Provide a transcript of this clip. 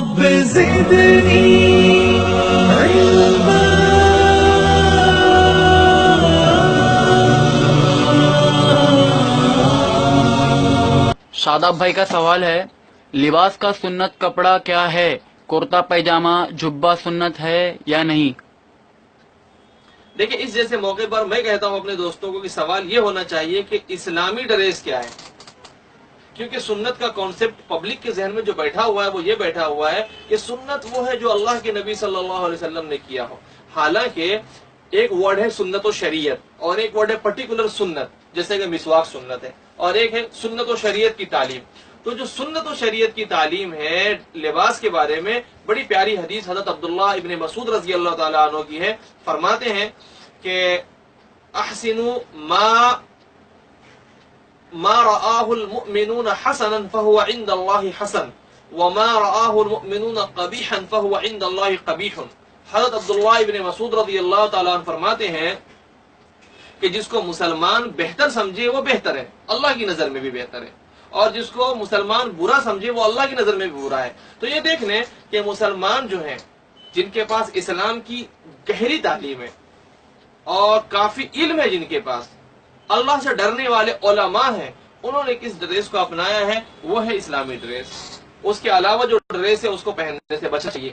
رب زدنی علما. شاداب بھائی کا سوال ہے، لباس کا سنت کپڑا کیا ہے؟ کرتا پیجامہ جبہ سنت ہے یا نہیں؟ دیکھیں، اس جیسے موقع پر میں کہتا ہوں اپنے دوستوں کو کہ سوال یہ ہونا چاہیے کہ اسلامی ڈریس کیا ہے، کیونکہ سنت کا کانسیپٹ پبلک کے ذہن میں جو بیٹھا ہوا ہے وہ یہ بیٹھا ہوا ہے کہ سنت وہ ہے جو اللہ کے نبی صلی اللہ علیہ وسلم نے کیا ہو. حالانکہ ایک ورڈ ہے سنت و شریعت، اور ایک ورڈ ہے پرٹیکولر سنت، جیسے کہ مسواک سنت ہے، اور ایک ہے سنت و شریعت کی تعلیم. تو جو سنت و شریعت کی تعلیم ہے لباس کے بارے میں، بڑی پیاری حدیث حضرت عبداللہ ابن مسعود رضی اللہ تعالیٰ عنہ کی ہے. فرماتے ہیں کہ احسنوا ما رآه المؤمنون حسنا فهو عند الله حسن وما رآه المؤمنون قبیحا فهو عند الله قبیح. حضرت عبداللہ ابن مسعود رضی اللہ تعالیٰ عنہ فرماتے ہیں کہ جس کو مسلمان بہتر سمجھے وہ بہتر ہے، اللہ کی نظر میں بھی بہتر ہے، اور جس کو مسلمان برا سمجھے وہ اللہ کی نظر میں بھی برا ہے. تو یہ دیکھ لیں کہ مسلمان جو ہیں، جن کے پاس اسلام کی گہری تعلیم ہے اور کافی علم ہے، جن کے پاس اللہ سے ڈرنے والے علماء ہیں، انہوں نے کس ڈریس کو اپنایا ہے وہ ہے اسلامی ڈریس. اس کے علاوہ جو ڈریس ہے اس کو پہننے سے بچنا چاہیے.